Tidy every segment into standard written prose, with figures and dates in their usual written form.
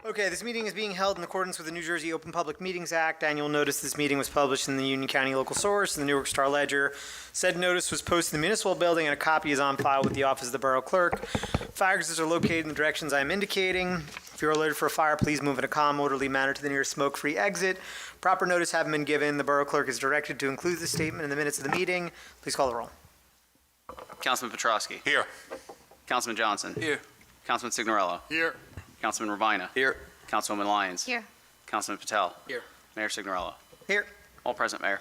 Okay, this meeting is being held in accordance with the New Jersey Open Public Meetings Act. Annual notice this meeting was published in the Union County Local Source and the Newark Star Ledger. Said notice was posted in the municipal building and a copy is on file with the office of the borough clerk. Fire exits are located in the directions I am indicating. If you're alerted for a fire, please move in a calm, orderly manner to the nearest smoke-free exit. Proper notice having been given, the borough clerk is directed to include the statement in the minutes of the meeting. Please call the roll. Councilman Petrosky. Here. Councilman Johnson. Here. Councilman Signorello. Here. Councilman Ravina. Here. Councilwoman Lyons. Here. Councilman Patel. Here. Mayor Signorello. Here. All present, Mayor.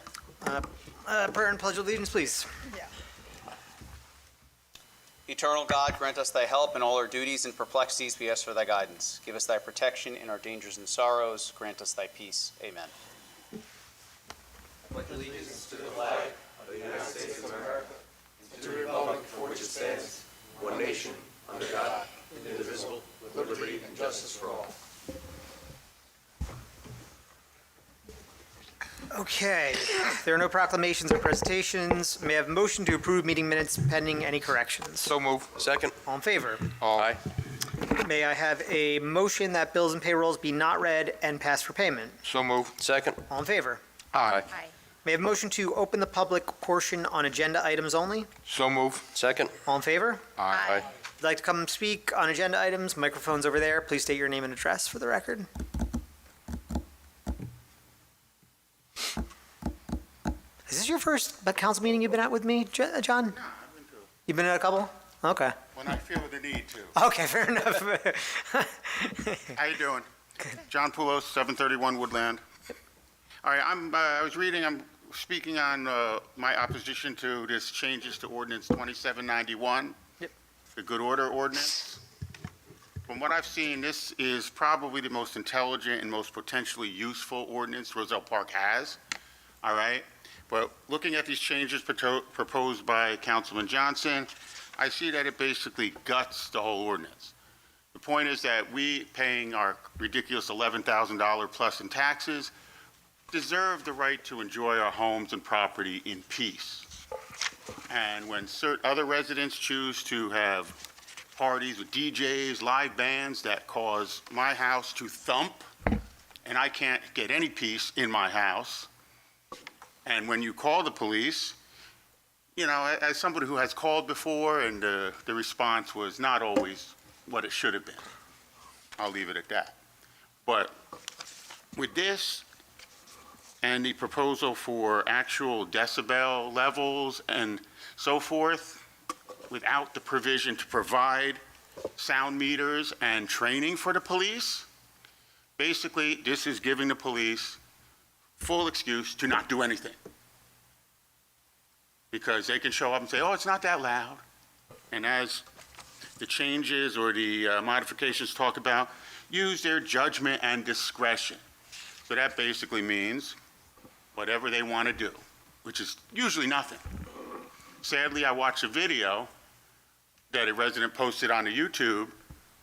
Prayer and pledge of allegiance, please. Eternal God, grant us thy help in all our duties and perplexities. We ask for thy guidance. Give us thy protection in our dangers and sorrows. Grant us thy peace. Amen. I pledge allegiance to the flag of the United States of America and to the republic for which it stands, one nation, under God, indivisible, with liberty and justice for all. Okay, there are no proclamations or presentations. May I have a motion to approve meeting minutes pending any corrections? So move. Second. All in favor? Aye. May I have a motion that bills and payrolls be not read and passed for payment? So move. Second. All in favor? Aye. Aye. May I have a motion to open the public portion on agenda items only? So move. Second. All in favor? Aye. If you'd like to come speak on agenda items, microphone's over there. Please state your name and address for the record. Is this your first council meeting you've been at with me, John? No, I've been to You've been at a couple? Okay. when I feel the need to. Okay, fair enough. How you doing? John Poulos, 731 Woodland. All right, I'm speaking on my opposition to this changes to ordinance 2791. Yep. The good order ordinance. From what I've seen, this is probably the most intelligent and most potentially useful ordinance Roselle Park has. All right? But looking at these changes proposed by Councilman Johnson, I see that it basically guts the whole ordinance. The point is that we, paying our ridiculous $11,000 plus in taxes, deserve the right to enjoy our homes and property in peace. And when other residents choose to have parties with DJs, live bands that cause my house to thump, and I can't get any peace in my house, and when you call the police, you know, as somebody who has called before and the response was not always what it should have been. I'll leave it at that. But with this and the proposal for actual decibel levels and so forth, without the provision to provide sound meters and training for the police, basically this is giving the police full excuse to not do anything. Because they can show up and say, oh, it's not that loud. And as the changes or the modifications talk about, use their judgment and discretion. So that basically means whatever they want to do, which is usually nothing. Sadly, I watched a video that a resident posted on the YouTube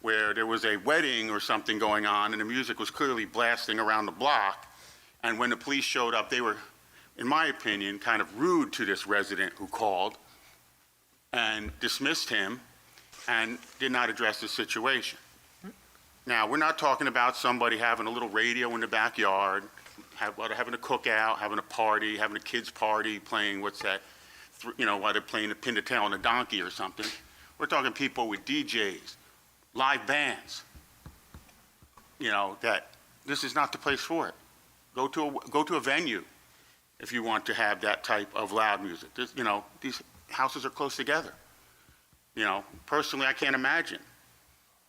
where there was a wedding or something going on and the music was clearly blasting around the block. And when the police showed up, they were, in my opinion, kind of rude to this resident who called and dismissed him and did not address the situation. Now, we're not talking about somebody having a little radio in the backyard, having a cookout, having a party, having a kid's party, playing, what's that, while they're playing the pin the tail on a donkey or something. We're talking people with DJs, live bands, that this is not the place for it. Go to a venue if you want to have that type of loud music. These houses are close together. Personally, I can't imagine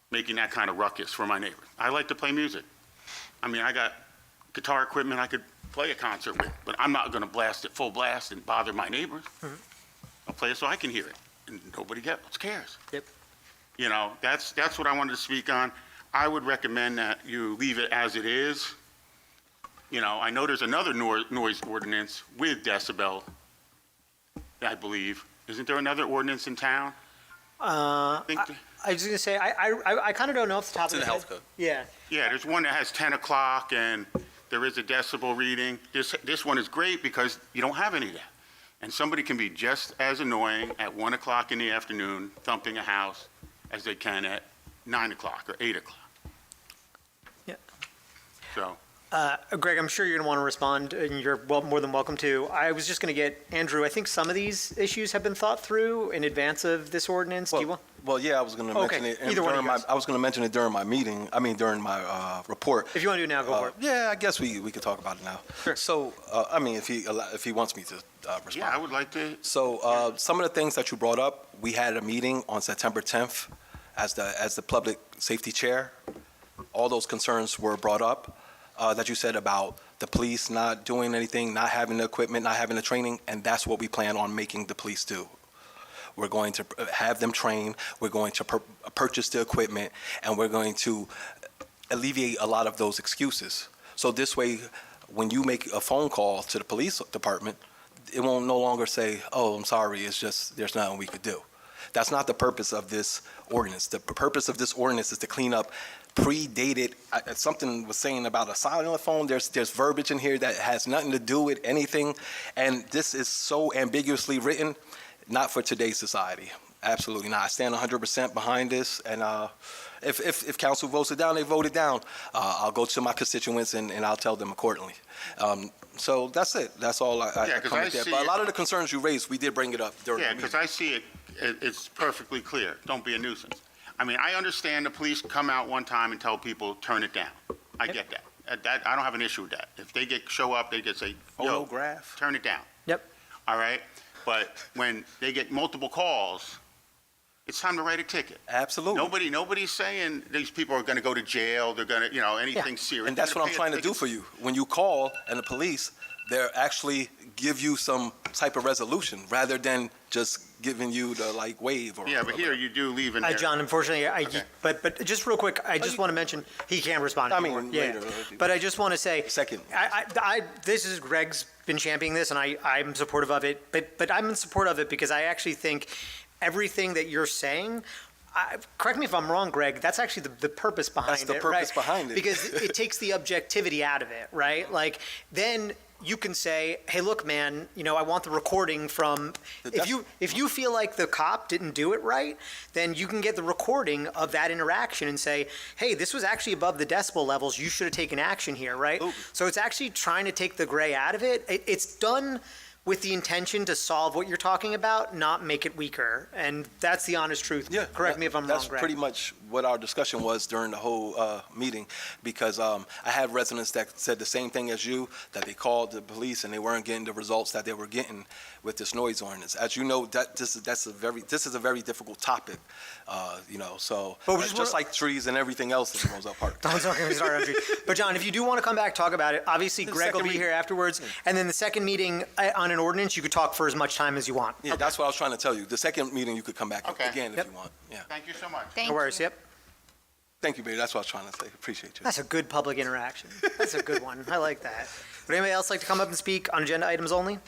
making that kind of ruckus for my neighbors. I like to play music. I mean, I got guitar equipment I could play a concert with, but I'm not going to blast it full blast and bother my neighbors. Mm-hmm. I'll play it so I can hear it, and nobody cares. Yep. That's what I wanted to speak on. I would recommend that you leave it as it is. I know there's another noise ordinance with decibel, I believe. Isn't there another ordinance in town? I was going to say, I kind of don't know off the top of It's in my the head. health code. Yeah. Yeah, there's one that has 10 o'clock and there is a decibel reading. This one is great because you don't have any of that. And somebody can be just as annoying at 1 o'clock in the afternoon thumping a house as they can at 9 o'clock or 8 o'clock. So, Greg, I'm sure you're going to want to respond, and you're more than welcome to. I was just going to get, Andrew, I think some of these issues have been thought through in advance of this ordinance. Do you want? Well, yeah, I was going to Okay, mention it. either one of during you my, guys. I was going to mention it during my meeting. I mean, during my report. If you want to do it now, go for it. Yeah, I guess we could talk about it now. Sure. So, I mean, if he wants me to respond. yeah, I would like to, So, some of the things that you brought up, we had a meeting on September 10th as the public safety chair. All those concerns were brought up that you said about the police not doing anything, not having the equipment, not having the training, and that's what we plan on making the police do. We're going to have them train, we're going to purchase the equipment, and we're going to alleviate a lot of those excuses. So this way, when you make a phone call to the police department, it won't no longer say, oh, I'm sorry, it's just, there's nothing we could do. That's not the purpose of this ordinance. The purpose of this ordinance is to clean up predated, something was saying about a cellular phone, there's verbiage in here that has nothing to do with anything, and this is so ambiguously written, not for today's society. Absolutely not. I stand 100% behind this, and if council votes it down, they vote it down. I'll go to my constituents and I'll tell them accordingly. So that's it. That's all I Yeah, 'cause come I with there. see But a it- lot of the concerns you raised, we did bring it up during yeah, the meeting. because I see it, it's perfectly clear. Don't be a nuisance. I mean, I understand the police come out one time and tell people, turn it down. I get that. That, I don't have an issue with that. If they show up, they get say, yo, Photograph. turn it down. Yep. All right? But when they get multiple calls, it's time to write a ticket. Absolutely. Nobody's saying these people are going to go to jail, they're going to, anything serious. And that's They're what I'm gonna trying pay to a do ticket. for you. When you call and the police, they're actually give you some type of resolution rather than just giving you the wave or. Yeah, but here you do leave in there. John, unfortunately, Okay. but just real quick, I just want to mention, he can't respond I anymore. mean, Yeah. later. But I just want to say. Second. This is, Greg's been championing this, and I'm supportive of it, but I'm in support of it because I actually think everything that you're saying, correct me if I'm wrong, Greg, that's actually the purpose behind it, That's the purpose right? behind it. Because it takes the objectivity out of it, right? Then you can say, hey, look, man, I want the recording from, if you feel like the cop didn't do it right, then you can get the recording of that interaction and say, hey, this was actually above the decibel levels, you should have taken action here, right? Ooh. So it's actually trying to take the gray out of it. It's done with the intention to solve what you're talking about, not make it weaker. And that's the honest truth. Yeah. Correct me if I'm wrong, That's Greg. pretty much what our discussion was during the whole meeting, because I had residents that said the same thing as you, that they called the police and they weren't getting the results that they were getting with this noise ordinance. As you know, this is a very difficult topic, so But we just just wanna- like trees and everything else in Roselle Park. Don't get me started, Andrew. But John, if you do want to come back, talk about it. Obviously, The Greg will second be here afterwards. And then the second meeting on an ordinance, you could talk for as much time as you want. Yeah, that's what I was trying to tell you. The second meeting, you could come back Okay. again if Yep. you want. Yeah. Thank you so much. Thank No worries, you. yep. Thank you, baby. That's what I was trying to say. Appreciate you. That's a good public interaction. That's a good one. I like that. Would anybody else like to come up and speak on agenda items only?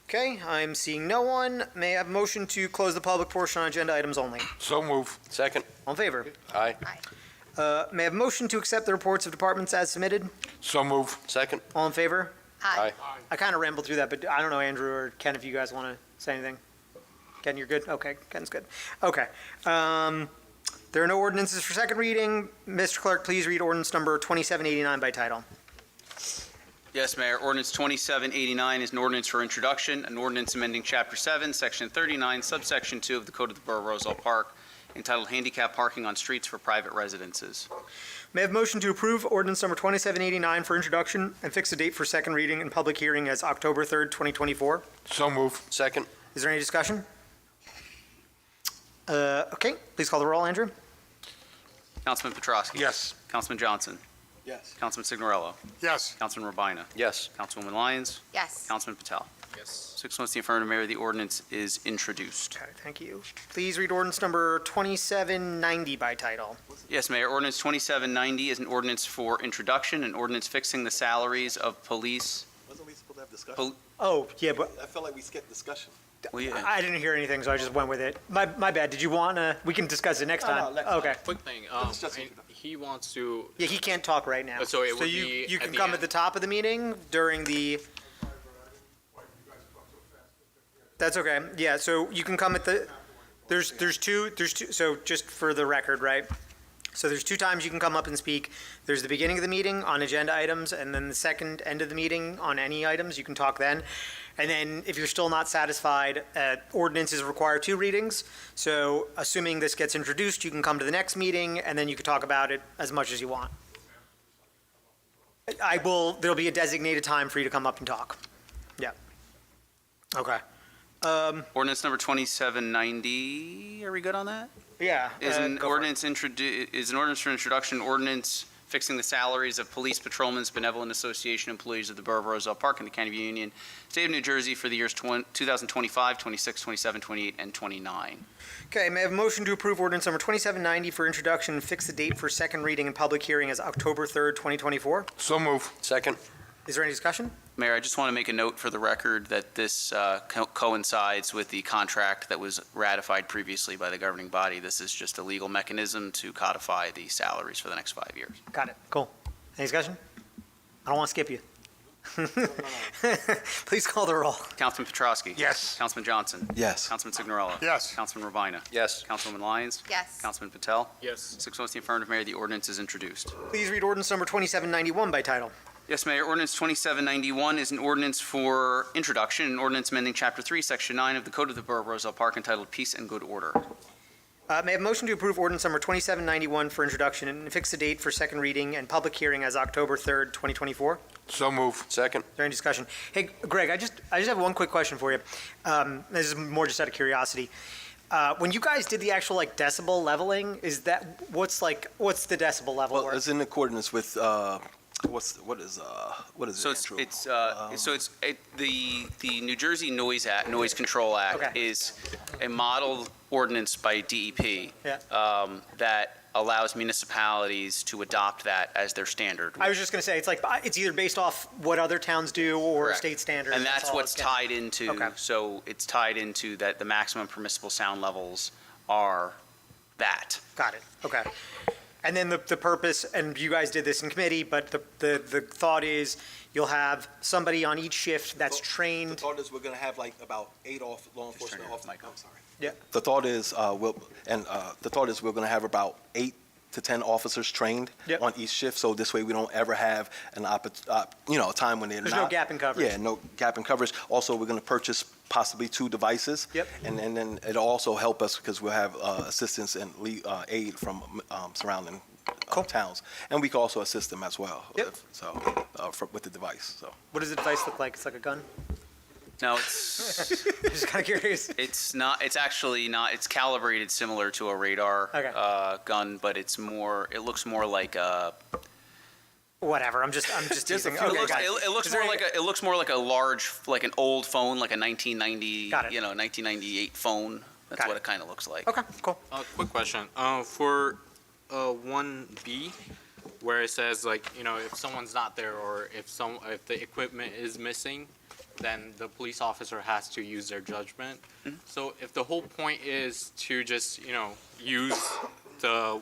Okay, I'm seeing no one. May I have a motion to close the public portion on agenda items only? So move. Second. All in favor? Aye. May I have a motion to accept the reports of departments as submitted? So move. Second. All in favor? Aye. I kind of rambled through that, but I don't know, Andrew or Ken, if you guys want to say anything. Ken, you're good? Okay, Ken's good. Okay. There are no ordinances for second reading. Mr. Clerk, please read ordinance number 2789 by title. Yes, Mayor. Ordinance 2789 is an ordinance for introduction, an ordinance amending Chapter 7, Section 39, Subsection 2 of the Code of the Borough of Roselle Park, entitled Handicap Parking on Streets for Private Residences. May I have a motion to approve ordinance number 2789 for introduction and fix the date for second reading and public hearing as October 3rd, 2024? So move. Second. Is there any discussion? Okay, please call the roll, Andrew. Councilman Petrosky. Yes. Councilman Johnson. Yes. Councilman Signorello. Yes. Councilman Rabina. Yes. Councilwoman Lyons. Yes. Councilman Patel. Yes. 6 votes in the affirmative, Mayor. The ordinance is introduced. Okay, thank you. Please read ordinance number 2790 by title. Yes, Mayor. Ordinance 2790 is an ordinance for introduction, an ordinance fixing the salaries of police. Wasn't we supposed to have discussion? Pol- Oh, yeah, but I felt like we skipped discussion. Well, yeah. I didn't hear anything, so I just went with it. My bad. Did you want to, we can discuss it next No, time. next time. Okay. Quick thing, It's just and introduction. he wants to, Yeah, he can't talk right now. So it would you, be you at can the come end. at the top of the meeting during the. That's okay. Yeah, so you can come at the, there's two, so just for the record, right? So there's two times you can come up and speak. There's the beginning of the meeting on agenda items, and then the second end of the meeting on any items. You can talk then. And then if you're still not satisfied, ordinances require 2 readings. So assuming this gets introduced, you can come to the next meeting, and then you can talk about it as much as you want. There'll be a designated time for you to come up and talk. Yeah. Okay. Ordinance number 2790, are we good on that? Yeah. Is an go for it. ordinance for introduction, ordinance fixing the salaries of Police Patrolmen's Benevolent Association employees of the Borough of Roselle Park and the County of Union, State of New Jersey for the years 2025, 26, 27, 28, and 29. Okay, may I have a motion to approve ordinance number 2790 for introduction and fix the date for second reading and public hearing as October 3rd, 2024? So move. Second. Is there any discussion? Mayor, I just want to make a note for the record that this coincides with the contract that was ratified previously by the governing body. This is just a legal mechanism to codify the salaries for the next 5 years. Got it. Cool. Any discussion? I don't want to skip you. Please call the roll. Councilman Petrosky? Yes. Councilman Johnson? Yes. Councilman Signorella? Yes. Councilman Ravina? Yes. Councilwoman Lyons? Yes. Councilman Patel? Yes. 6 votes in the affirmative, Mayor. The ordinance is introduced. Please read ordinance number 2791 by title. Yes, Mayor. Ordinance 2791 is an ordinance for introduction, an ordinance amending Chapter 3, Section 9 of the Code of the Borough of Roselle Park entitled Peace and Good Order. May I have a motion to approve ordinance number 2791 for introduction and fix the date for second reading and public hearing as October 3rd, 2024? So move. Second. Is there any discussion? Hey, Greg, I just have one quick question for you. This is more just out of curiosity. When you guys did the actual decibel leveling, what's the decibel level? Well, where- it's in accordance with, what is So it, Andrew? the New Jersey Noise Control Act Okay. is a model ordinance by DEP Yeah. that allows municipalities to adopt that as their standard. I was just going to say, it's either based off what other towns do or Correct. state standards. And that's all what's it's getting. tied into, Okay. so it's tied into that the maximum permissible sound levels are that. Got it. Okay. And then the purpose, and you guys did this in committee, but the thought is you'll have somebody on each shift that's The trained. thought is we're going to have about 8 law enforcement your officers. mic on. I'm sorry. Yeah. The thought is, we're going to have about 8 to 10 officers trained Yep. on each shift, so this way we don't ever have a time when they're There's not. no gap in coverage. Yeah, no gap in coverage. Also, we're going to purchase possibly 2 devices. Yep. And then it'll also help us because we'll have assistance and aid from surrounding towns. And we can also assist them as well. Yep. With the device, so. What does the device look like? It's like a gun? No, it's, Just kind of curious. it's not, it's actually not, it's calibrated similar to a radar Okay. gun, but it looks more like a, Whatever. I'm just teasing. it Okay, looks, got it. it looks Is there more any- like it looks more like a large, like an old phone, like a 1990, Got it. 1998 phone. That's Got what it. it kind of looks like. Okay, cool. Quick question. For 1B, where it says if someone's not there or if the equipment is missing, then the police officer has to use their judgment. Mm-hmm. So if the whole point is to just use the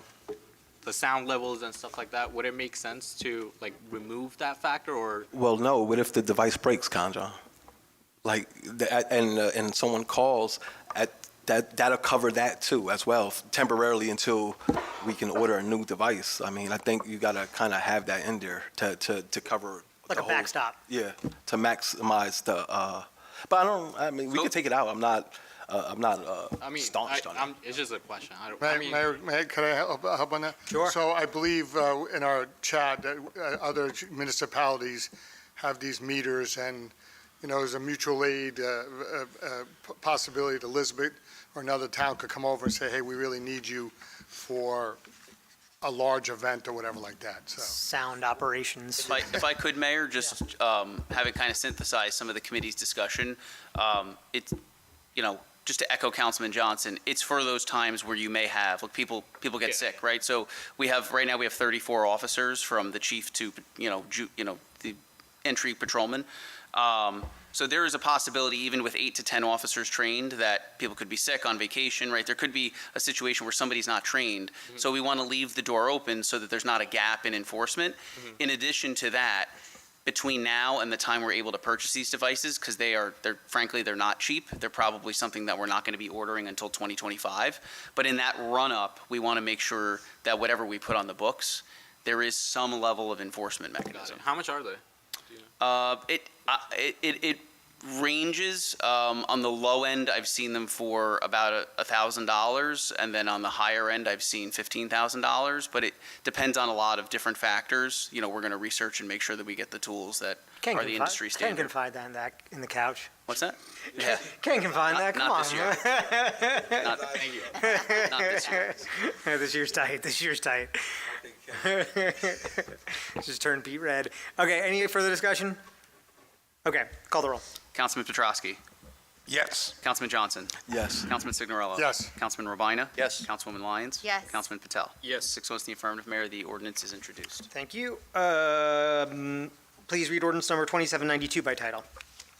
sound levels and stuff like that, would it make sense to remove that factor or? Well, no. What if the device breaks, Kanja? And someone calls, that'll cover that too as well, temporarily until we can order a new device. I mean, I think you gotta kind of have that in there to cover. Like the a whole- backstop. Yeah, to maximize the. But we So- can take it out. I'm not I mean, staunched on it. it's just a question. I mean, Mayor, could I help on that? Sure. So I believe in our chat that other municipalities have these meters, and, there's a mutual aid possibility that Elizabeth or another town could come over and say, hey, we really need you for a large event or whatever like that, so. Sound operations. If I could, Mayor, just have it kind of synthesize some of the committee's discussion. It's, just to echo Councilman Johnson, it's for those times where you may have, people get sick, right? So right now we have 34 officers from the chief to, the entry patrolman. So there is a possibility, even with 8 to 10 officers trained, that people could be sick on vacation, right? There could be a situation where somebody's not trained. So we want to leave the door open so that there's not a gap in enforcement. In addition to that, between now and the time we're able to purchase these devices, because they're frankly, they're not cheap. They're probably something that we're not going to be ordering until 2025. But in that run-up, we want to make sure that whatever we put on the books, there is some level of enforcement mechanism. How much are they? It ranges. On the low end, I've seen them for about $1,000, and then on the higher end, I've seen $15,000. But it depends on a lot of different factors. You know, we're going to research and make sure that we get the tools that are the industry Can't standard. confide that in the couch. What's that? Yeah. Can't confide that. Come Not on. this year. Thank you. Not this year. This year's tight. This year's tight. Just turned beet red. Okay, any further discussion? Okay, call the roll. Councilman Petrosky. Yes. Councilman Johnson. Yes. Councilman Signorello. Yes. Councilman Robina. Yes. Councilwoman Lyons. Yes. Councilman Patel. Yes. 6 votes in the affirmative, Mayor. The ordinance is introduced. Thank you. Please read ordinance number 2792 by title.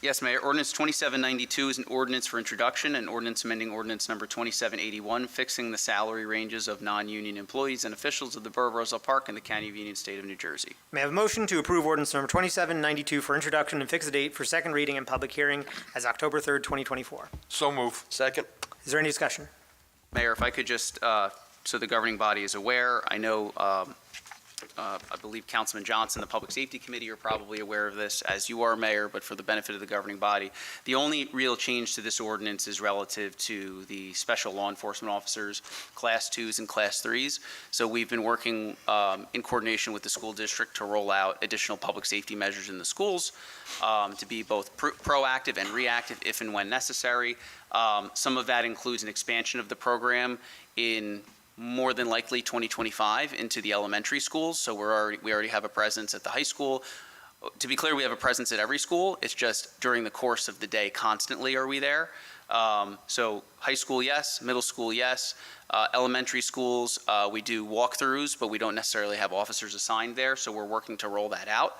Yes, Mayor. Ordinance 2792 is an ordinance for introduction, an ordinance amending ordinance number 2781, fixing the salary ranges of non-union employees and officials of the Borough of Roselle Park and the County of Union, State of New Jersey. May I have a motion to approve ordinance number 2792 for introduction and fix the date for second reading and public hearing as October 3rd, 2024? So move. Second. Is there any discussion? Mayor, if I could just, so the governing body is aware, I know, I believe Councilman Johnson, the Public Safety Committee, are probably aware of this, as you are, Mayor, but for the benefit of the governing body. The only real change to this ordinance is relative to the special law enforcement officers, Class 2s and Class 3s. So we've been working in coordination with the school district to roll out additional public safety measures in the schools to be both proactive and reactive if and when necessary. Some of that includes an expansion of the program in more than likely 2025 into the elementary schools. So we already have a presence at the high school. To be clear, we have a presence at every school. It's just during the course of the day constantly are we there. So high school, yes. Middle school, yes. Elementary schools, we do walkthroughs, but we don't necessarily have officers assigned there, so we're working to roll that out.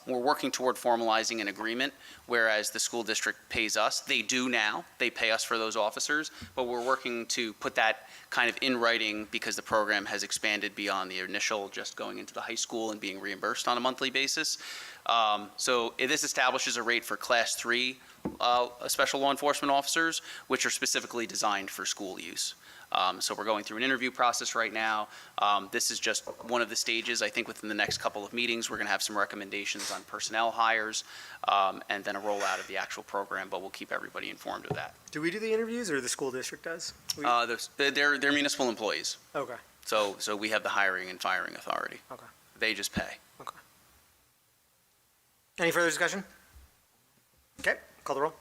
We're working toward formalizing an agreement, whereas the school district pays us. They do now. They pay us for those officers, but we're working to put that kind of in writing because the program has expanded beyond the initial just going into the high school and being reimbursed on a monthly basis. So this establishes a rate for Class 3 special law enforcement officers, which are specifically designed for school use. So we're going through an interview process right now. This is just one of the stages. I think within the next couple of meetings, we're going to have some recommendations on personnel hires and then a rollout of the actual program, but we'll keep everybody informed of that. Do we do the interviews or the school district does? They're municipal employees, Okay, so we have the hiring and firing authority. okay. They just pay. Any further discussion? Okay, call the roll.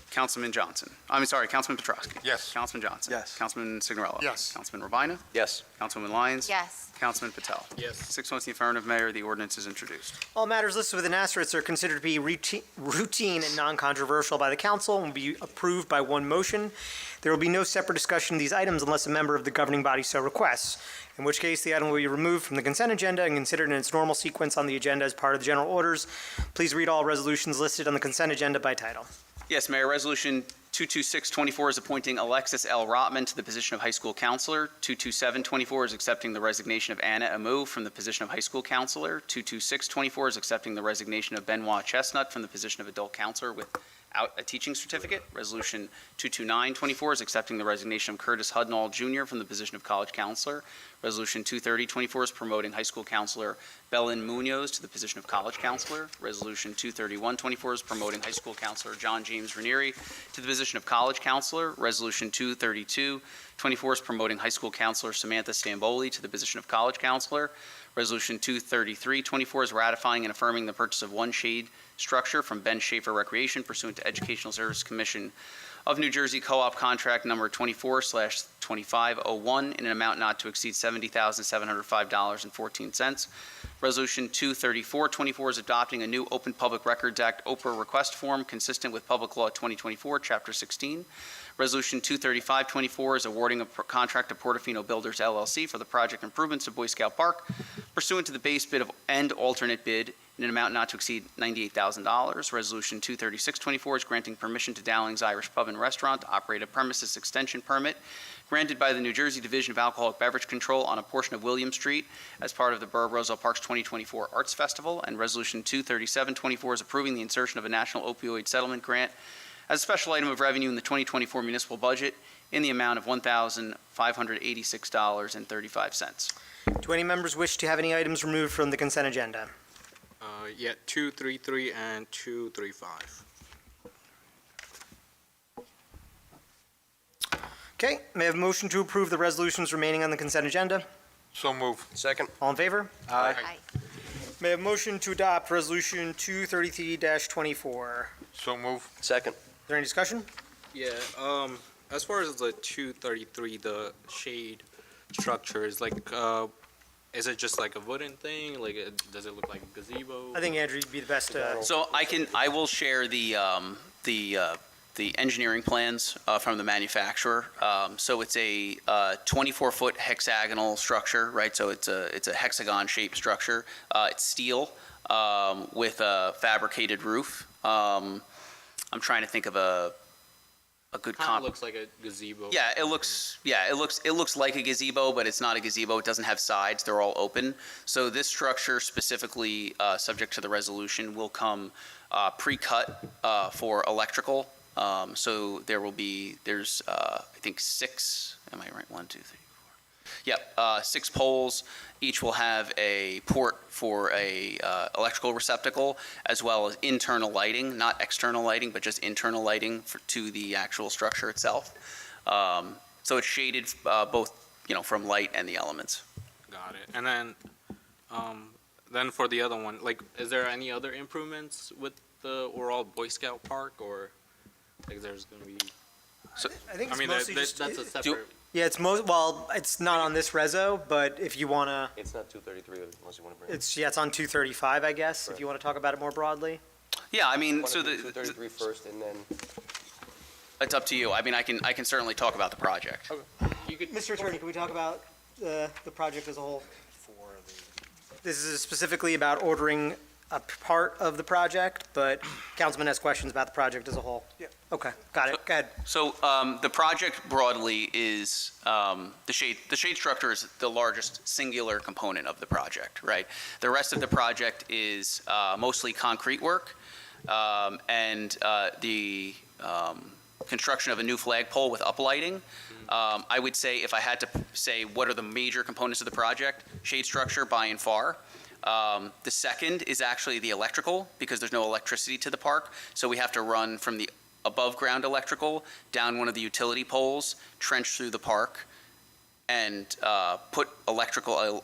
Councilman Petrosky. Yes. Councilman Johnson. Yes. Councilman Signorello. Yes. Councilman Robina. Yes. Councilwoman Lyons. Yes. Councilman Patel. Yes. 6 votes in the affirmative, Mayor. The ordinance is introduced. All matters listed with an asterisk are considered to be routine and non-controversial by the council and will be approved by one motion. There will be no separate discussion of these items unless a member of the governing body so requests, in which case the item will be removed from the consent agenda and considered in its normal sequence on the agenda as part of the general orders. Please read all resolutions listed on the consent agenda by title. Yes, Mayor. Resolution 22624 is appointing Alexis L. Rotman to the position of high school counselor. 22724 is accepting the resignation of Anna Amu from the position of high school counselor. 22624 is accepting the resignation of Benoit Chestnut from the position of adult counselor without a teaching certificate. Resolution 22924 is accepting the resignation of Curtis Hudnall Jr. from the position of college counselor. Resolution 23024 is promoting high school counselor Belen Munoz to the position of college counselor. Resolution 23124 is promoting high school counselor John James Ranieri to the position of college counselor. Resolution 23224 is promoting high school counselor Samantha Stamboli to the position of college counselor. Resolution 23324 is ratifying and affirming the purchase of one shade structure from Ben Schaefer Recreation pursuant to Educational Service Commission of New Jersey Co-op Contract Number 24/2501 in an amount not to exceed $70,705.14. Resolution 23424 is adopting a new Open Public Records Act (OPRA) request form consistent with Public Law 2024, Chapter 16. Resolution 23524 is awarding a contract to Portofino Builders LLC for the project improvements to Boy Scout Park pursuant to the base bid and alternate bid in an amount not to exceed $98,000. Resolution 23624 is granting permission to Dowling's Irish Pub and Restaurant to operate a premises extension permit granted by the New Jersey Division of Alcoholic Beverage Control on a portion of William Street as part of the Borough of Roselle Park's 2024 Arts Festival. And Resolution 23724 is approving the insertion of a national opioid settlement grant as a special item of revenue in the 2024 municipal budget in the amount of $1,586.35. Do any members wish to have any items removed from the consent agenda? Yeah, 233 and 235. Okay, may I have a motion to approve the resolutions remaining on the consent agenda? So move. Second. All in favor? Aye. May I have a motion to adopt Resolution 233-24? So move. Second. Is there any discussion? Yeah, as far as the 233, the shade structure is like, is it just like a wooden thing? Like, does it look like a gazebo? I think Andrew, you'd be the best to... So I will share the engineering plans from the manufacturer. So it's a 24-foot hexagonal structure, right? So it's a hexagon-shaped structure. It's steel with a fabricated roof. I'm trying to think of a good Kind of comp. looks like a gazebo. Yeah, it looks like a gazebo, but it's not a gazebo. It doesn't have sides. They're all open. So this structure specifically, subject to the resolution, will come pre-cut for electrical. So there's I think 6, am I right? 1, 2, 3, 4. Yep, 6 poles. Each will have a port for a electrical receptacle, as well as internal lighting, not external lighting, but just internal lighting to the actual structure itself. So it's shaded both, from light and the elements. Got it. And then for the other one, like, is there any other improvements with the overall Boy Scout Park, or like there's going to be? I think I it's mean, mostly that's just... a separate. Yeah, it's not on this reso, but if you want to... It's not 233 unless you want to bring it. It's on 235, I guess, if Right. you want to talk about it more broadly. Yeah, I mean, Want so to do 233 first and then. it's up to you. I mean, I can certainly talk about the project. You could. Mr. Attorney, can we talk about the project as a whole? This is specifically about ordering a part of the project, but Councilman has questions about the project as a whole. Yeah. Okay, got it. Go ahead. So the project broadly is, the shade structure is the largest singular component of the project, right? The rest of the project is mostly concrete work and the construction of a new flagpole with uplighting. I would say, if I had to say what are the major components of the project, shade structure by and far. The second is actually the electrical, because there's no electricity to the park. So we have to run from the above-ground electrical down one of the utility poles, trench through the park, and put electrical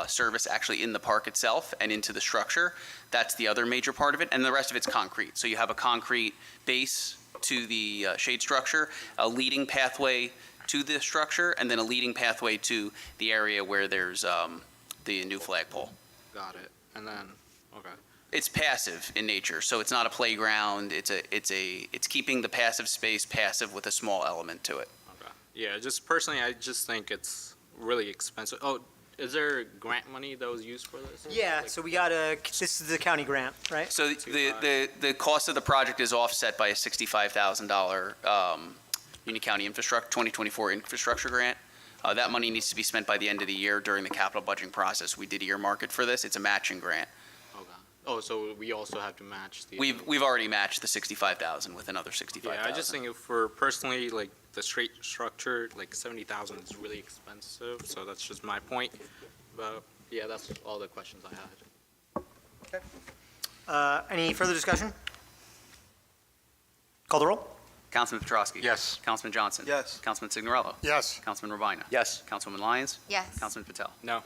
service actually in the park itself and into the structure. That's the other major part of it, and the rest of it's concrete. So you have a concrete base to the shade structure, a leading pathway to the structure, and then a leading pathway to the area where there's the new flagpole. Got it. And then, okay. It's passive in nature, so it's not a playground. It's keeping the passive space passive with a small element to it. Okay. Yeah, just personally, I just think it's really expensive. Oh, is there grant money that was used for this? Yeah, Like- so we got this is the county grant, right? So the cost of the project is offset by a $65,000 Union County 2024 infrastructure grant. That money needs to be spent by the end of the year during the capital budgeting process. We did earmark it for this. It's a matching grant. Okay. Oh, so we also have to match the. We've already matched the $65,000 with another $65,000. Yeah, I just think for personally, like the straight structure, like 70,000 is really expensive. So that's just my point. But yeah, that's all the questions I had. Any further discussion? Call the roll. Councilman Petrosky. Yes. Councilman Johnson. Yes. Councilman Signorello. Yes. Councilman Ravina. Yes. Councilwoman Lyons. Yes. Councilman Patel. No.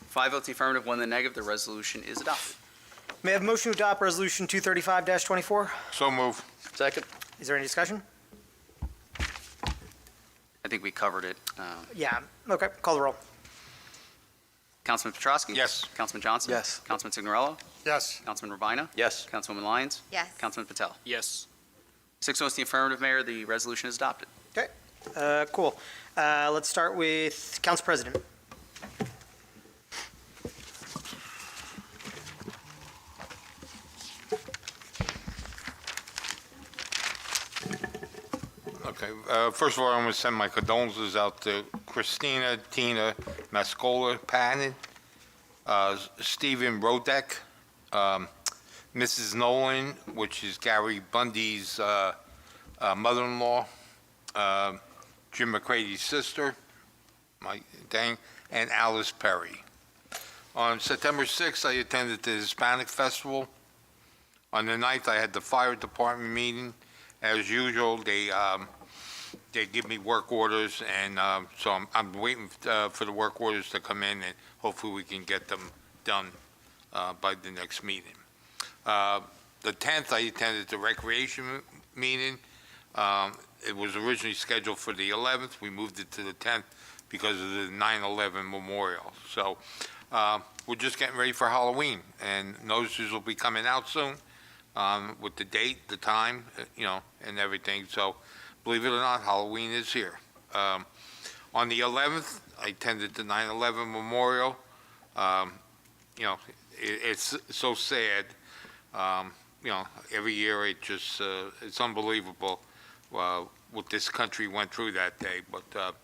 5 votes affirmative, 1 in the negative. The resolution is adopted. May I have a motion to adopt Resolution 235-24? So move. Second. Is there any discussion? I think we covered it. Yeah, okay, call the roll. Councilman Petrosky. Yes. Councilman Johnson. Yes. Councilman Signorello. Yes. Councilman Ravina. Yes. Councilwoman Lyons. Yes. Councilman Patel. Yes. 6 votes in the affirmative, Mayor. The resolution is adopted. Okay, cool. Let's start with Council President. Okay, first of all, I'm going to send my condolences out to Christina, Tina Mascola Patton, Stephen Rodek, Mrs. Nolan, which is Gary Bundy's mother-in-law, Jim McCrady's sister, and Alice Perry. On September 6th, I attended the Hispanic Festival. On the 9th, I had the fire department meeting. As usual, they give me work orders, and so I'm waiting for the work orders to come in, and hopefully we can get them done by the next meeting. The 10th, I attended the recreation meeting. It was originally scheduled for the 11th. We moved it to the 10th because of the 9/11 memorial. So we're just getting ready for Halloween, and notices will be coming out soon with the date, the time, and everything. So believe it or not, Halloween is here. On the 11th, I attended the 9/11 memorial. It's so sad. Every year it's unbelievable what this country went through that day. But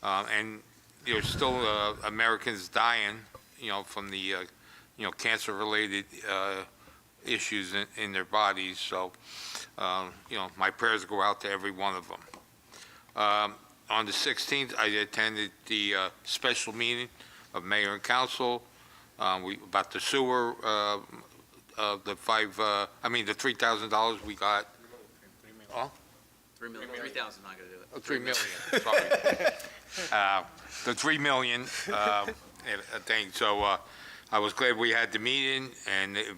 and there's still Americans dying, from the cancer-related issues in their bodies. So my prayers go out to every one of them. On the 16th, I attended the special meeting of mayor and council about the sewer. The $3,000 we got. $3 million, 3,000, not gonna do it. 3 million, sorry. The 3 million thing. So I was glad we had the meeting, and it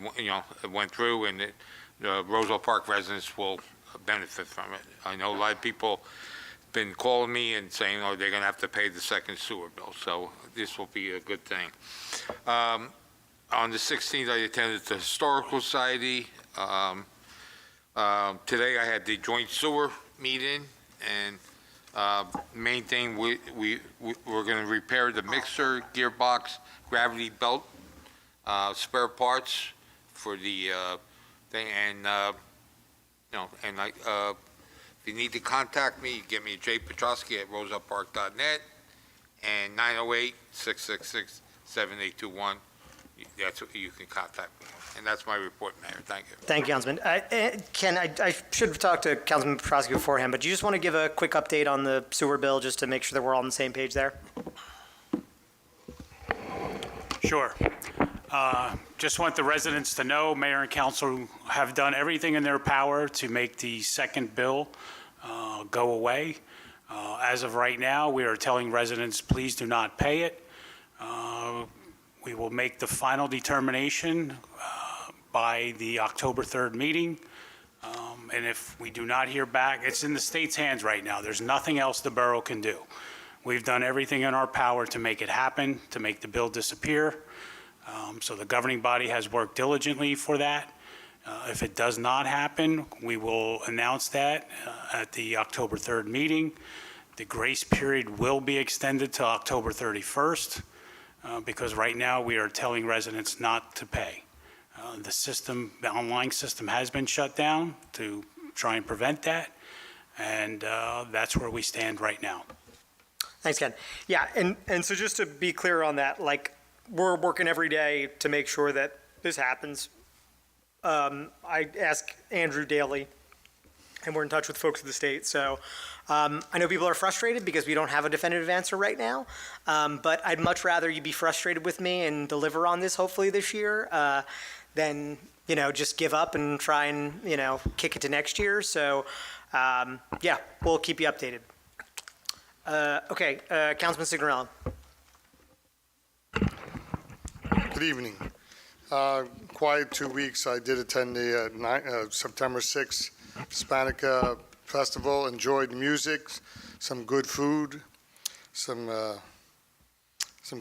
went through, and the Roselle Park residents will benefit from it. I know a lot of people been calling me and saying, oh, they're gonna have to pay the second sewer bill. So this will be a good thing. On the 16th, I attended the Historical Society. Today, I had the joint sewer meeting, and main thing, we're going to repair the mixer, gearbox, gravity belt, spare parts for the thing, and if you need to contact me, you get me at jpetrosky@rosellepark.net, and 908-666-7821. That's what you can contact me. And that's my report, Mayor. Thank you. Thank you, Councilman. Ken, I should have talked to Councilman Petrosky beforehand, but do you just want to give a quick update on the sewer bill just to make sure that we're all on the same page there? Sure. Just want the residents to know, Mayor and Council have done everything in their power to make the second bill go away. As of right now, we are telling residents, please do not pay it. We will make the final determination by the October 3rd meeting. And if we do not hear back, it's in the state's hands right now. There's nothing else the borough can do. We've done everything in our power to make it happen, to make the bill disappear. So the governing body has worked diligently for that. If it does not happen, we will announce that at the October 3rd meeting. The grace period will be extended to October 31st because right now we are telling residents not to pay. The online system has been shut down to try and prevent that, and that's where we stand right now. Thanks, Ken. Yeah, and so just to be clear on that, we're working every day to make sure that this happens. I ask Andrew daily, and we're in touch with folks at the state. So I know people are frustrated because we don't have a definitive answer right now, but I'd much rather you be frustrated with me and deliver on this hopefully this year than, just give up and try and, kick it to next year. So, yeah, we'll keep you updated. Okay, Councilman Signorella. Good evening. Quiet 2 weeks. I did attend the September 6th Hispanic Festival. Enjoyed music, some good food, some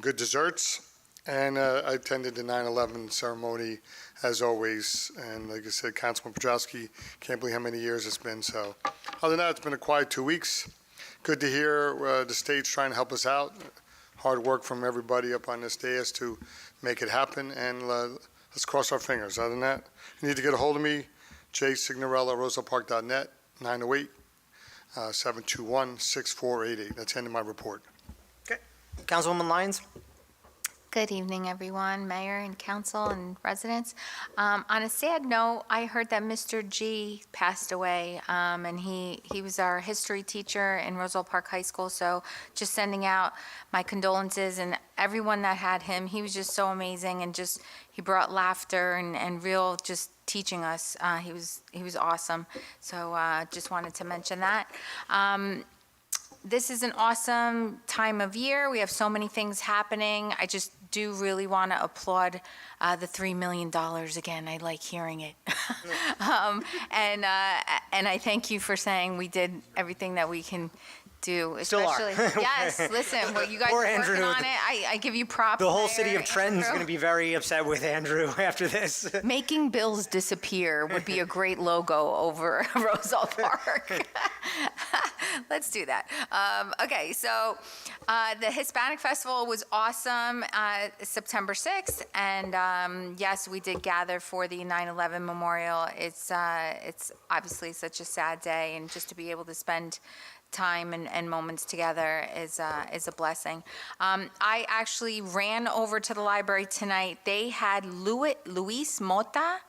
good desserts, and I attended the 9/11 ceremony as always. And like I said, Councilman Petrosky, can't believe how many years it's been. So other than that, it's been a quiet 2 weeks. Good to hear the state's trying to help us out. Hard work from everybody up on this dais to make it happen, and let's cross our fingers. Other than that, you need to get a hold of me, jsignorella@rosellepark.net, 721-6488. That's the end of my report. Councilwoman Lyons? Good evening, everyone, Mayor and Council and residents. On a sad note, I heard that Mr. G passed away, and he was our history teacher in Roselle Park High School, so just sending out my condolences and everyone that had him. He was just so amazing and just, he brought laughter and real just teaching us. He was awesome, so just wanted to mention that. This is an awesome time of year. We have so many things happening. I just do really want to applaud the $3 million again. I like hearing it. And I thank you for saying we did everything that we can do. Still are. Especially, yes, listen, well, you guys are Poor working Andrew. on it. I give you props. The whole Mayor city of Trenton's Andrew. going to be very upset with Andrew after this. Making bills disappear would be a great logo over Roselle Park. Let's do that. Okay, so the Hispanic Festival was awesome, September 6th, and yes, we did gather for the 9/11 memorial. It's obviously such a sad day, and just to be able to spend time and moments together is a blessing. I actually ran over to the library tonight. They had Luis Mota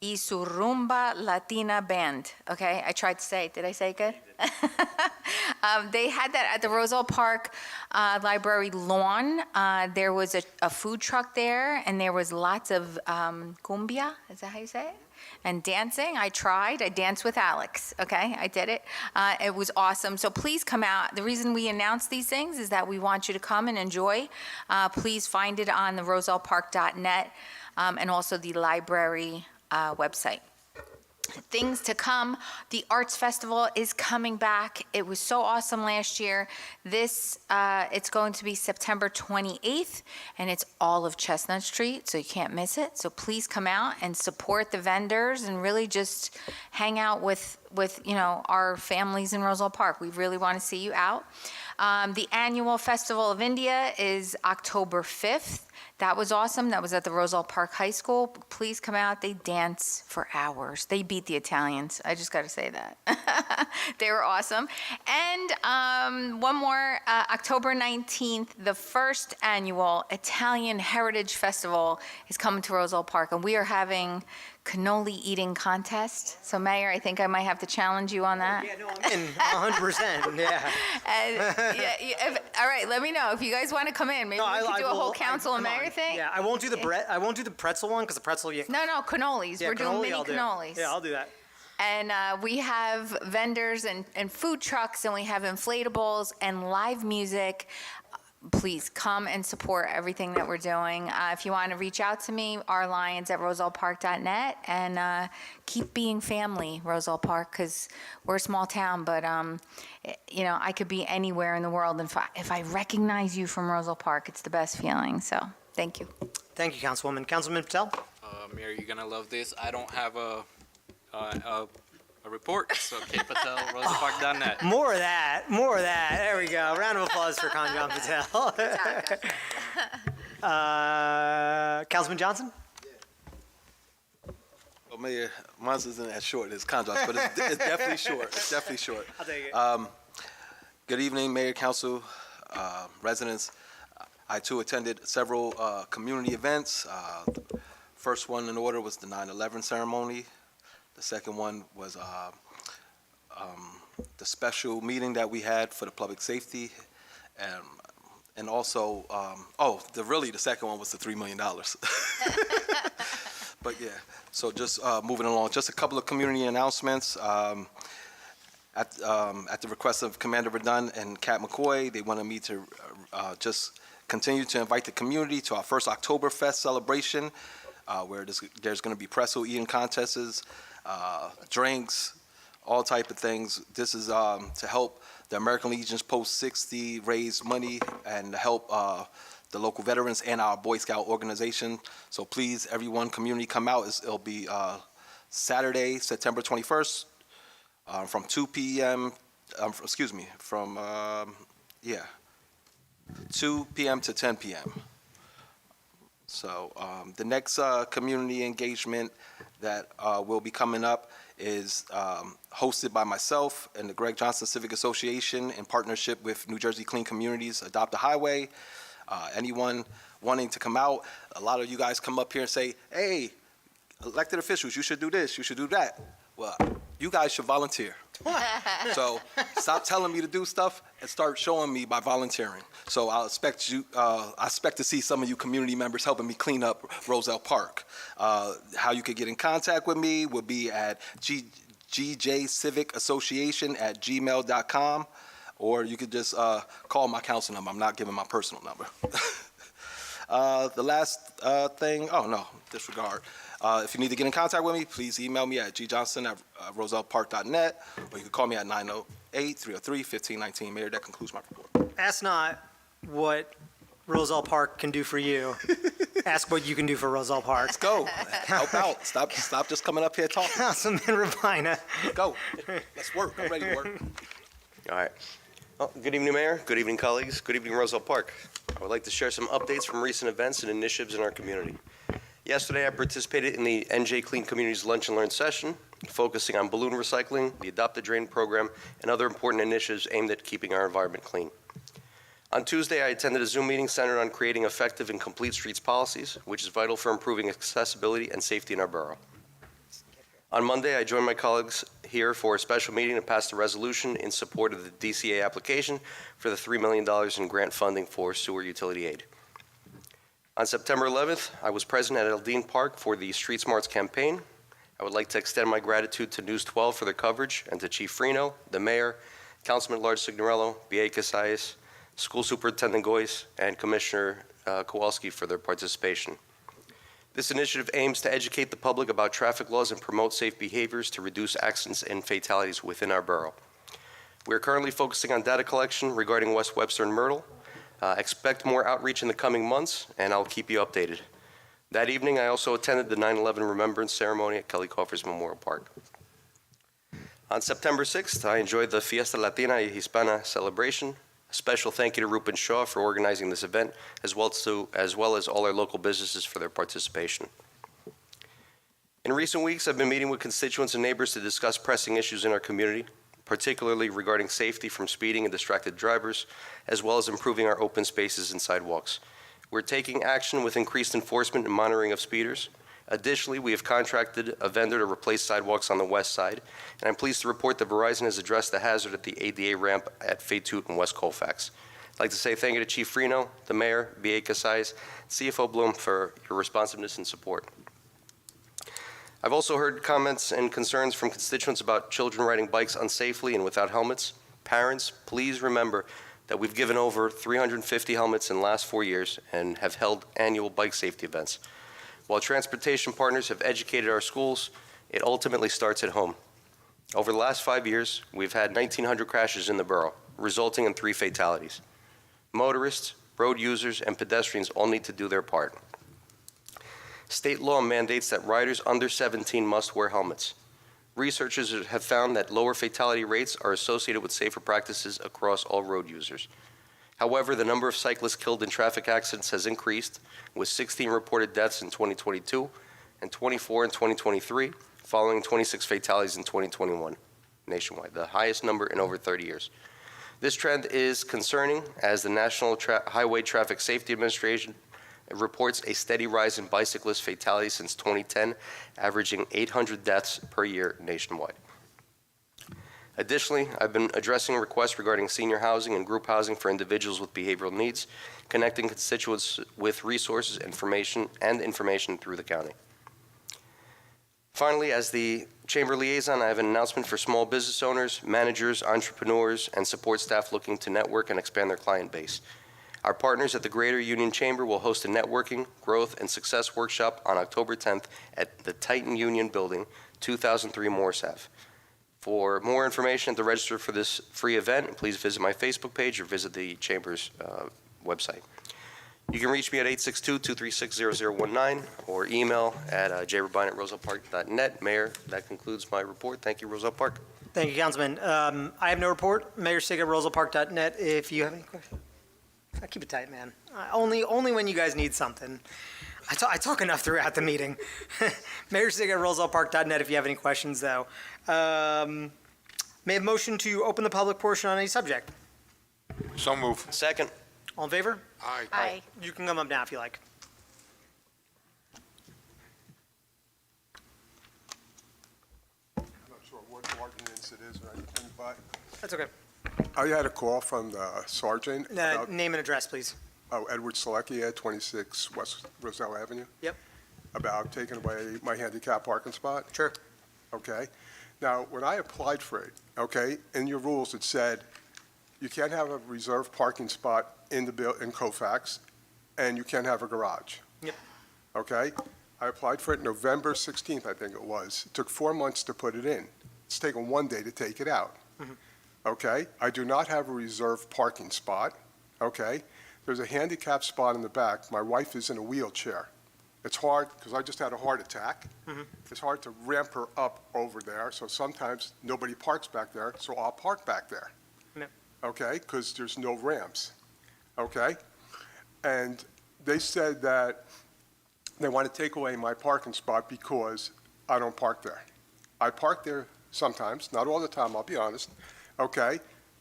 y su Rumba Latina Band. Okay, I tried to say it. Did I say it good? They had that at the Roselle Park Library lawn. There was a food truck there, and there was lots of cumbia. Is that how you say it? And dancing. I tried. I danced with Alex. Okay, I did it. It was awesome. So please come out. The reason we announce these things is that we want you to come and enjoy. Please find it on the rosellepark.net and also the library website. Things to come. The Arts Festival is coming back. It was so awesome last year. This, it's going to be September 28th, and it's all of Chestnut Street, so you can't miss it. So please come out and support the vendors and really just hang out with our families in Roselle Park. We really want to see you out. The annual Festival of India is October 5th. That was awesome. That was at the Roselle Park High School. Please come out. They dance for hours. They beat the Italians. I just got to say that. They were awesome. And one more, October 19th, the first annual Italian Heritage Festival is coming to Roselle Park, and we are having cannoli eating contest. So Mayor, I think I might have to challenge you on that. Yeah, no, I'm in 100%. Yeah. And, all right, let me know if you guys want to come in. Maybe we could do a whole council and mayor thing. Yeah, I won't do the pretzel one because the pretzel. No, cannolis. Yeah, We're doing mini I'll do. cannolis. Yeah, I'll do that. And we have vendors and food trucks, and we have inflatables and live music. Please come and support everything that we're doing. If you want to reach out to me, rlions@rosellepark.net, and keep being family, Roselle Park, because we're a small town, but I could be anywhere in the world, and if I recognize you from Roselle Park, it's the best feeling. So thank you. Thank you, Councilwoman. Councilman Patel? Mayor, you're gonna love this. I don't have a report, so Patel, rosellepark.net. More of that. There we go. Round of applause for Kanjan Patel. Councilman Johnson? Well, Mayor, mine isn't as short as Conjur's, but it's definitely short. It's definitely short. I'll take it. Good evening, Mayor, Council, residents. I too attended several community events. First one in order was the 9/11 ceremony. The second one was the special meeting that we had for the public safety, and also, the second one was the $3 million. But yeah, so just moving along, just a couple of community announcements. At the request of Commander Verdun and Cat McCoy, they wanted me to just continue to invite the community to our first Oktoberfest celebration, where there's going to be pretzel eating contests, drinks, all type of things. This is to help the American Legion's Post 60 raise money and help the local veterans and our Boy Scout organization. So please, everyone, community, come out. It'll be Saturday, September 21st, from 2 p.m. 2 p.m. to 10 p.m. So the next community engagement that will be coming up is hosted by myself and the Greg Johnson Civic Association in partnership with New Jersey Clean Communities Adopt a Highway. Anyone wanting to come out, a lot of you guys come up here and say, hey, elected officials, you should do this, you should do that. Well, you guys should volunteer. So stop telling me to do stuff and start showing me by volunteering. So I expect to see some of you community members helping me clean up Roselle Park. How you could get in contact with me would be at gjcivicassociation@gmail.com, or you could just call my council number. I'm not giving my personal number. The last thing, oh no, disregard. If you need to get in contact with me, please email me at gjohnson@rosellepark.net, or you can call me at 908-303-1519. Mayor, that concludes my report. Ask not what Roselle Park can do for you. Ask what you can do for Roselle Park. Let's go. Help out. Stop just coming up here talking. Councilman Rabina. Go. Let's work. I'm ready to work. All right. Well, good evening, Mayor. Good evening, colleagues. Good evening, Roselle Park. I would like to share some updates from recent events and initiatives in our community. Yesterday, I participated in the NJ Clean Communities Lunch and Learn session, focusing on balloon recycling, the Adopt a Drain program, and other important initiatives aimed at keeping our environment clean. On Tuesday, I attended a Zoom meeting centered on creating effective and complete streets policies, which is vital for improving accessibility and safety in our borough. On Monday, I joined my colleagues here for a special meeting to pass the resolution in support of the DCA application for the $3 million in grant funding for sewer utility aid. On September 11th, I was present at Eldine Park for the Street Smarts campaign. I would like to extend my gratitude to News 12 for their coverage, and to Chief Freno, the Mayor, Councilman Large Signorello, B.A. Casais, School Superintendent Goyce, and Commissioner Kowalski for their participation. This initiative aims to educate the public about traffic laws and promote safe behaviors to reduce accidents and fatalities within our borough. We are currently focusing on data collection regarding West Webster and Myrtle. Expect more outreach in the coming months, and I'll keep you updated. That evening, I also attended the 9/11 Remembrance Ceremony at Kelly Coffers Memorial Park. On September 6th, I enjoyed the Fiesta Latina y Hispana celebration. A special thank you to Rupin Shaw for organizing this event, as well as all our local businesses for their participation. In recent weeks, I've been meeting with constituents and neighbors to discuss pressing issues in our community, particularly regarding safety from speeding and distracted drivers, as well as improving our open spaces and sidewalks. We're taking action with increased enforcement and monitoring of speeders. Additionally, we have contracted a vendor to replace sidewalks on the west side, and I'm pleased to report that Verizon has addressed the hazard at the ADA ramp at Faytoot and West Colfax. I'd like to say thank you to Chief Freno, the Mayor, B.A. Casais, CFO Bloom for your responsiveness and support. I've also heard comments and concerns from constituents about children riding bikes unsafely and without helmets. Parents, please remember that we've given over 350 helmets in the last 4 years and have held annual bike safety events. While transportation partners have educated our schools, it ultimately starts at home. Over the last 5 years, we've had 1,900 crashes in the borough, resulting in 3 fatalities. Motorists, road users, and pedestrians all need to do their part. State law mandates that riders under 17 must wear helmets. Researchers have found that lower fatality rates are associated with safer practices across all road users. However, the number of cyclists killed in traffic accidents has increased, with 16 reported deaths in 2022 and 24 in 2023, following 26 fatalities in 2021 nationwide, the highest number in over 30 years. This trend is concerning, as the National Highway Traffic Safety Administration reports a steady rise in bicyclist fatalities since 2010, averaging 800 deaths per year nationwide. Additionally, I've been addressing requests regarding senior housing and group housing for individuals with behavioral needs, connecting constituents with resources, information through the county. Finally, as the Chamber Liaison, I have an announcement for small business owners, managers, entrepreneurs, and support staff looking to network and expand their client base. Our partners at the Greater Union Chamber will host a networking, growth, and success workshop on October 10th at the Titan Union Building, 2003 Morris Ave. For more information to register for this free event, please visit my Facebook page or visit the Chamber's website. You can reach me at 862-236-0019 or email at jrabine@rosellepark.net. Mayor, that concludes my report. Thank you, Roselle Park. Thank you, Councilman. I have no report. Mayor Sig at rosellepark.net. If you have any questions, I keep it tight, man. Only when you guys need something. I talk enough throughout the meeting. Mayor Sig at rosellepark.net if you have any questions, though. May I have motion to open the public portion on any subject? So move. Second. All in favor? Aye. Aye. You can come up now if you like. I'm not sure what ordinance it is or anything, but That's okay. I had a call from the sergeant about, Name and address, please. Edward Selecki at 26 West Roselle Avenue. Yep. About taking away my handicap parking spot. Sure. Okay. Now, when I applied for it, okay, in your rules, it said you can't have a reserved parking spot in in Colfax, and you can't have a garage. Yep. Okay? I applied for it November 16th, I think it was. It took 4 months to put it in. It's taken 1 day to take it out. Okay? I do not have a reserved parking spot. Okay? There's a handicap spot in the back. My wife is in a wheelchair. It's hard, because I just had a heart attack. It's hard to ramp her up over there, so sometimes nobody parks back there, so I'll park back there. Yep. Okay? Because there's no ramps. Okay? And they said that they want to take away my parking spot because I don't park there. I park there sometimes, not all the time, I'll be honest, okay?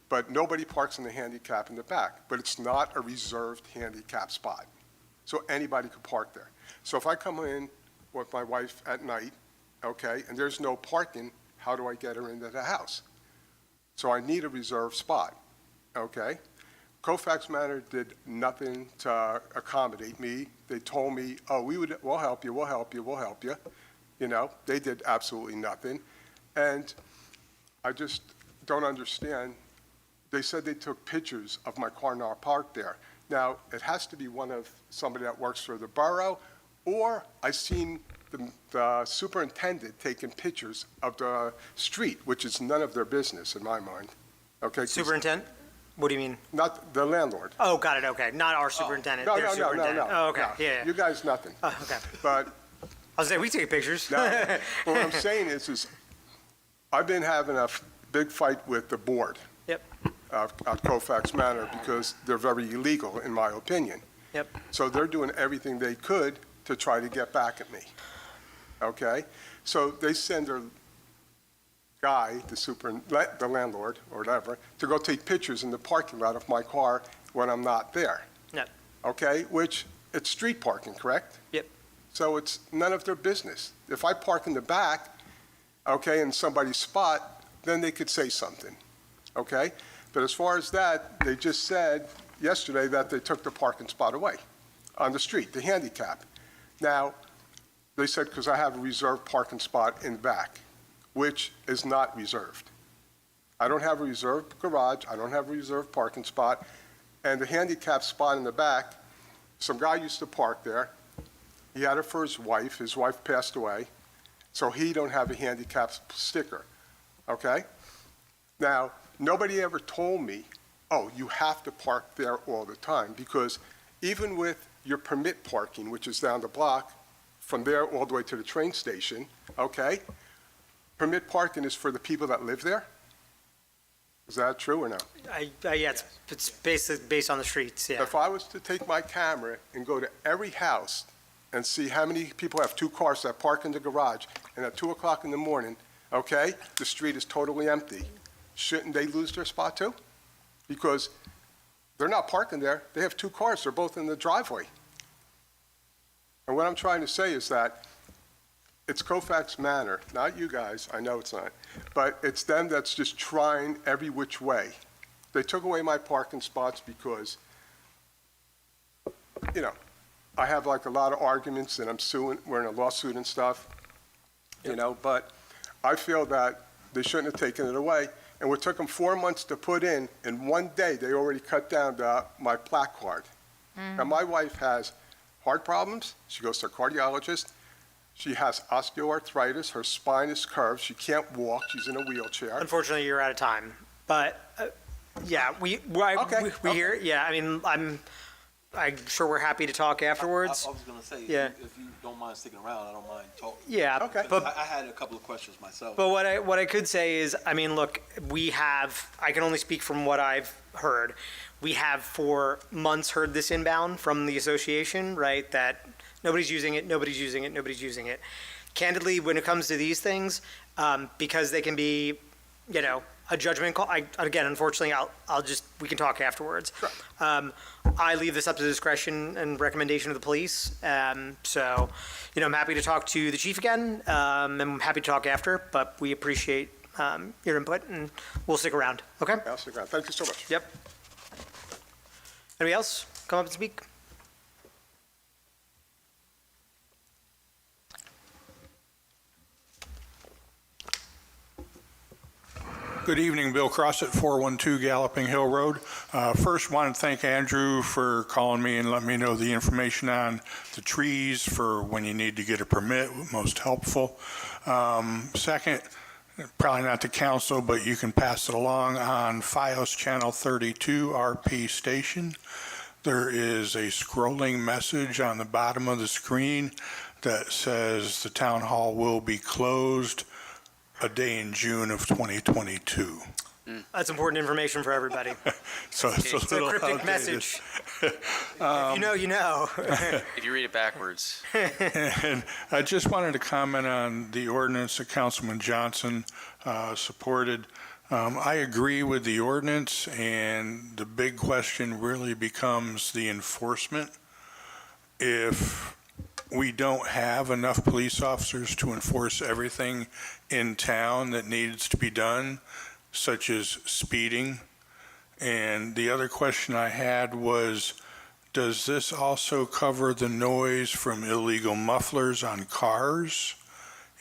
But nobody parks in the handicap in the back, but it's not a reserved handicap spot. So anybody could park there. So if I come in with my wife at night, okay, and there's no parking, how do I get her into the house? So I need a reserved spot, okay? Colfax Manor did nothing to accommodate me. They told me, oh, we'll help you, we'll help you, we'll help you. You know, they did absolutely nothing. And I just don't understand. They said they took pictures of my car not parked there. Now, it has to be somebody that works for the borough, or I seen the superintendent taking pictures of the street, which is none of their business in my mind. Okay? 'Cause Superintendent? What do you mean? Not the landlord. Oh, got it, okay. Not our superintendent, No, their no, no, no, superintendent. no. Oh, okay, no. yeah. You guys, nothing. Okay. But I was saying, we take pictures. no, but what I'm saying is I've been having a big fight with the board. Yep. At Colfax Manor because they're very illegal, in my opinion. Yep. So they're doing everything they could to try to get back at me. Okay? So they send their guy, the landlord or whatever, to go take pictures in the parking lot of my car when I'm not there. Yep. Okay? Which, it's street parking, correct? Yep. So it's none of their business. If I park in the back, okay, in somebody's spot, then they could say something. Okay? But as far as that, they just said yesterday that they took the parking spot away on the street, the handicap. Now, they said because I have a reserved parking spot in back, which is not reserved. I don't have a reserved garage, I don't have a reserved parking spot, and the handicap spot in the back, some guy used to park there. He had it for his wife passed away, so he don't have a handicap sticker, okay? Now, nobody ever told me, oh, you have to park there all the time, because even with your permit parking, which is down the block, from there all the way to the train station, okay? Permit parking is for the people that live there? Is that true or no? Yeah, it's based on the streets, yeah. If I was to take my camera and go to every house and see how many people have two cars that park in the garage, and at 2 o'clock in the morning, okay, the street is totally empty, shouldn't they lose their spot too? Because they're not parking there, they have two cars, they're both in the driveway. And what I'm trying to say is that it's Colfax Manor, not you guys, I know it's not, but it's them that's just trying every which way. They took away my parking spots because, you know, I have like a lot of arguments and I'm suing, we're in a lawsuit and stuff, you know, but I feel that they shouldn't have taken it away. And what took them 4 months to put in 1 day, they already cut down my plaque card. Now, my wife has heart problems. She goes to a cardiologist. She has osteoarthritis. Her spine is curved. She can't walk. She's in a wheelchair. Unfortunately, you're out of time. But, yeah, we hear it. Yeah, I mean, I'm sure we're happy to talk afterwards. I was going to say, Yeah. if you don't mind sticking around, I don't mind talking. Yeah. Okay. But I had a couple of questions myself. But what I could say is, I mean, look, I can only speak from what I've heard. We have for months heard this inbound from the association, right? That Nobody's using it, nobody's using it, nobody's using it. Candidly, when it comes to these things, because they can be, a judgment call, again, unfortunately, we can talk afterwards. I leave this up to the discretion and recommendation of the police. So, I'm happy to talk to the chief again. I'm happy to talk after, but we appreciate your input, and we'll stick around, okay? I'll stick around. Thank you so much. Yep. Anybody else come up and speak? Good evening, Bill Crossett, 412 Galloping Hill Road. First, want to thank Andrew for calling me and letting me know the information on the trees for when you need to get a permit, most helpful. Second, probably not the council, but you can pass it along on FiOS Channel 32 RP station. There is a scrolling message on the bottom of the screen that says the town hall will be closed a day in June of 2022. That's important information for everybody. So it's It's a cryptic message. If you know, you know. If you read it backwards. And I just wanted to comment on the ordinance that Councilman Johnson supported. I agree with the ordinance, and the big question really becomes the enforcement. If we don't have enough police officers to enforce everything in town that needs to be done, such as speeding. And the other question I had was, does this also cover the noise from illegal mufflers on cars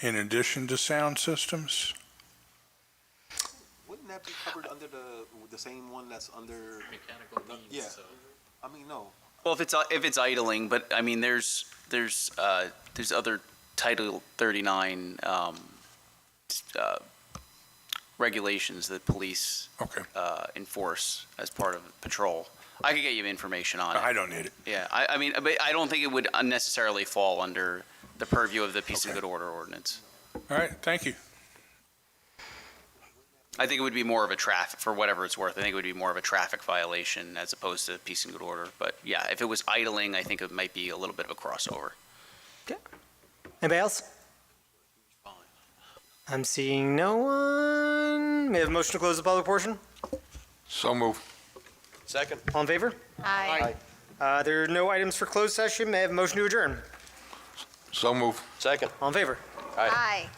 in addition to sound systems? Wouldn't that be covered under the same one that's under? Mechanical means. Yeah. So. I mean, no. Well, if it's idling, but I mean, there's other Title 39 regulations that police enforce as part of patrol. I could get you information on it. I don't need it. Yeah, I mean, but I don't think it would unnecessarily fall under the purview of the Peace and Good Order ordinance. All right, thank you. I think it would be more of a traffic, for whatever it's worth, I think it would be more of a traffic violation as opposed to Peace and Good Order. But yeah, if it was idling, I think it might be a little bit of a crossover. Anybody else? I'm seeing no one. May I have a motion to close the public portion? So move. Second. All in favor? Aye. There are no items for closed session. May I have a motion to adjourn? So move. Second. All in favor? Aye.